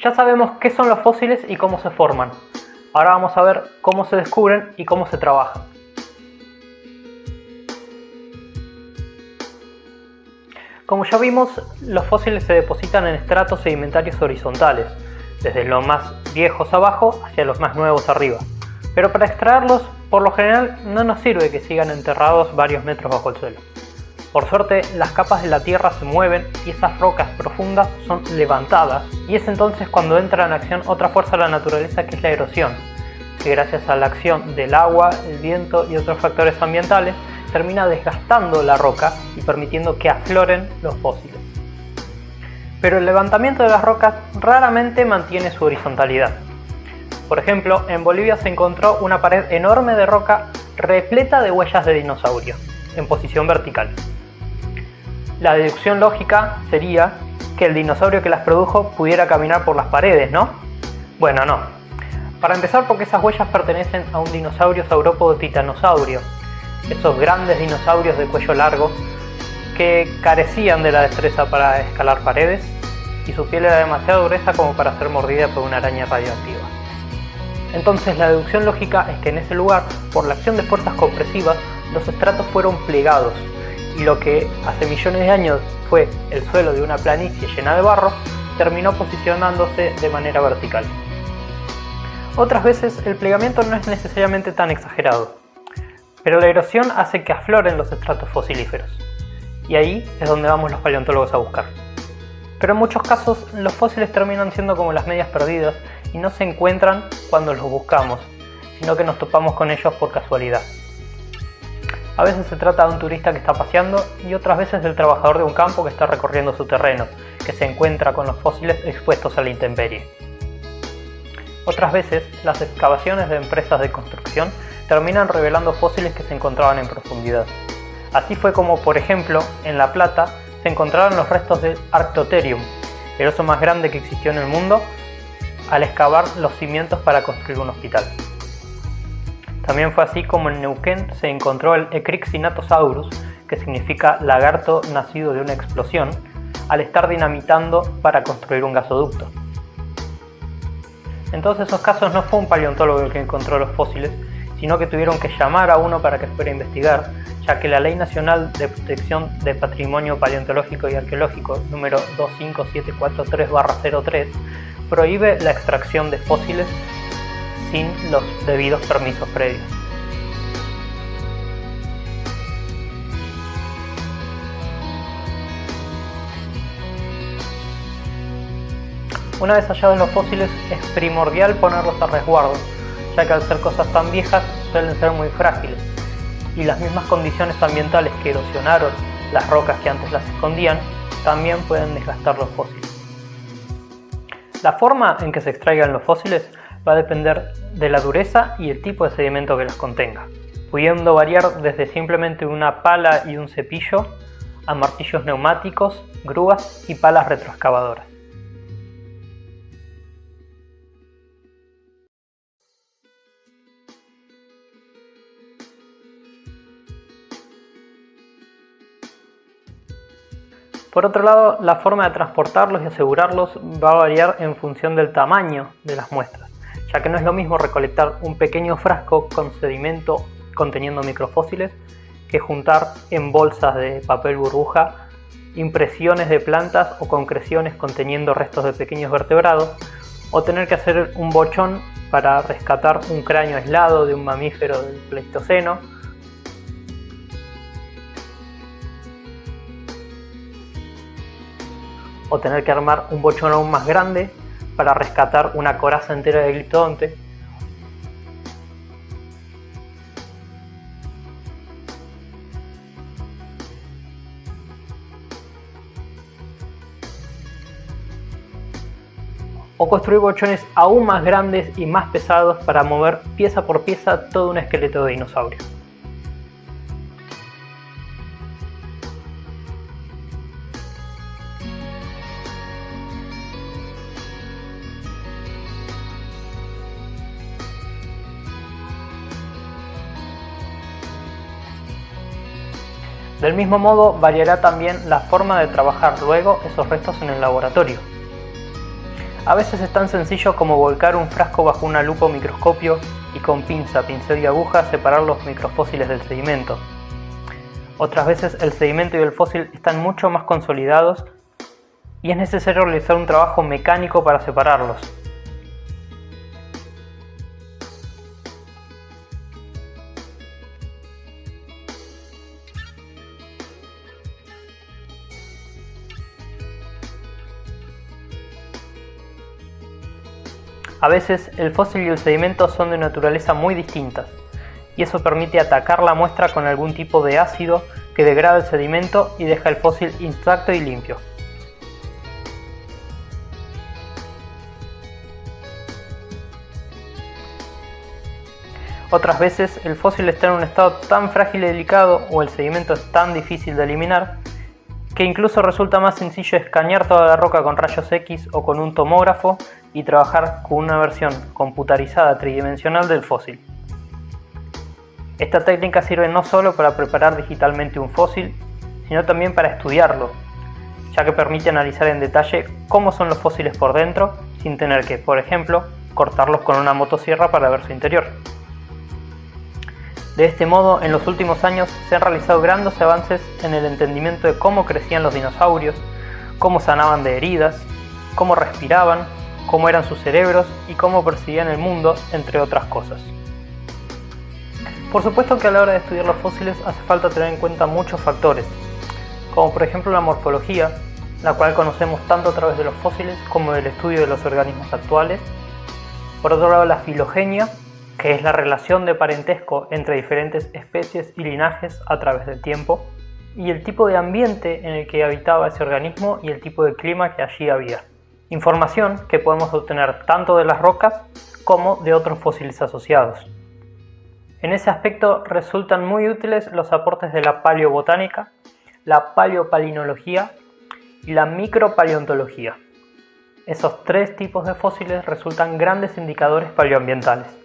Ya sabemos qué son los fósiles y cómo se forman. Ahora vamos a ver cómo se descubren y cómo se trabajan. Como ya vimos, los fósiles se depositan en estratos sedimentarios horizontales, desde los más viejos abajo hacia los más nuevos arriba. Pero para extraerlos, por lo general, no nos sirve que sigan enterrados varios metros bajo el suelo. Por suerte, las capas de la tierra se mueven y esas rocas profundas son levantadas, y es entonces cuando entra en acción otra fuerza de la naturaleza, que es la erosión, que gracias a la acción del agua, el viento y otros factores ambientales termina desgastando la roca y permitiendo que afloren los fósiles. Pero el levantamiento de las rocas raramente mantiene su horizontalidad. Por ejemplo, en Bolivia se encontró una pared enorme de roca repleta de huellas de dinosaurio, en posición vertical. La deducción lógica sería que el dinosaurio que las produjo pudiera caminar por las paredes, ¿no? Bueno, no. Para empezar, porque esas huellas pertenecen a un dinosaurio saurópodo titanosaurio, esos grandes dinosaurios de cuello largo que carecían de la destreza para escalar paredes, y su piel era demasiado gruesa como para ser mordida por una araña radioactiva. Entonces la deducción lógica es que en ese lugar, por la acción de fuerzas compresivas, los estratos fueron plegados, y lo que hace millones de años fue el suelo de una planicie llena de barro, terminó posicionándose de manera vertical. Otras veces el plegamiento no es necesariamente tan exagerado, pero la erosión hace que afloren los estratos fosilíferos, y ahí es donde vamos los paleontólogos a buscar. Pero en muchos casos los fósiles terminan siendo como las medias perdidas y no se encuentran cuando los buscamos, sino que nos topamos con ellos por casualidad. A veces se trata de un turista que está paseando, y otras veces del trabajador de un campo que está recorriendo su terreno, que se encuentra con los fósiles expuestos a la intemperie. Otras veces las excavaciones de empresas de construcción terminan revelando fósiles que se encontraban en profundidad. Así fue como, por ejemplo, en La Plata se encontraron los restos del Arctotherium, el oso más grande que existió en el mundo, al excavar los cimientos para construir un hospital. También fue así como en Neuquén se encontró el Ecrixinatosaurus, que significa lagarto nacido de una explosión, al estar dinamitando para construir un gasoducto. En todos esos casos no fue un paleontólogo el que encontró los fósiles, sino que tuvieron que llamar a uno para que fuera a investigar, ya que la Ley Nacional de Protección de Patrimonio Paleontológico y Arqueológico número 25743/03 prohíbe la extracción de fósiles sin los debidos permisos previos. Una vez hallados los fósiles, es primordial ponerlos a resguardo, ya que al ser cosas tan viejas suelen ser muy frágiles, y las mismas condiciones ambientales que erosionaron las rocas que antes las escondían también pueden desgastar los fósiles. La forma en que se extraigan los fósiles va a depender de la dureza y el tipo de sedimento que los contenga, pudiendo variar desde simplemente una pala y un cepillo a martillos neumáticos, grúas y palas retroexcavadoras. Por otro lado, la forma de transportarlos y asegurarlos va a variar en función del tamaño de las muestras, ya que no es lo mismo recolectar un pequeño frasco con sedimento conteniendo microfósiles que juntar en bolsas de papel burbuja impresiones de plantas o concreciones conteniendo restos de pequeños vertebrados, o tener que hacer un bochón para rescatar un cráneo aislado de un mamífero del Pleistoceno, o tener que armar un bochón aún más grande para rescatar una coraza entera de gliptodonte. O construir bochones aún más grandes y más pesados para mover pieza por pieza todo un esqueleto de dinosaurio. Del mismo modo, variará también la forma de trabajar luego esos restos en el laboratorio. A veces es tan sencillo como volcar un frasco bajo una lupa o microscopio y con pinza, pincel y aguja separar los microfósiles del sedimento. Otras veces el sedimento y el fósil están mucho más consolidados y es necesario realizar un trabajo mecánico para separarlos. A veces el fósil y el sedimento son de naturaleza muy distintas, y eso permite atacar la muestra con algún tipo de ácido que degrada el sedimento y deja el fósil intacto y limpio. Otras veces el fósil está en un estado tan frágil y delicado o el sedimento es tan difícil de eliminar que incluso resulta más sencillo escanear toda la roca con rayos X o con un tomógrafo y trabajar con una versión computarizada tridimensional del fósil. Esta técnica sirve no solo para preparar digitalmente un fósil, sino también para estudiarlo, ya que permite analizar en detalle cómo son los fósiles por dentro sin tener que, por ejemplo, cortarlos con una motosierra para ver su interior. De este modo, en los últimos años se han realizado grandes avances en el entendimiento de cómo crecían los dinosaurios, cómo sanaban de heridas, cómo respiraban, cómo eran sus cerebros y cómo percibían el mundo, entre otras cosas. Por supuesto que a la hora de estudiar los fósiles hace falta tener en cuenta muchos factores, como por ejemplo la morfología, la cual conocemos tanto a través de los fósiles como del estudio de los organismos actuales. Por otro lado, la filogenia, que es la relación de parentesco entre diferentes especies y linajes a través del tiempo, y el tipo de ambiente en el que habitaba ese organismo y el tipo de clima que allí había. Información que podemos obtener tanto de las rocas como de otros fósiles asociados. En ese aspecto resultan muy útiles los aportes de la paleobotánica, la paleopalinología y la micropaleontología. Esos tres tipos de fósiles resultan grandes indicadores paleoambientales.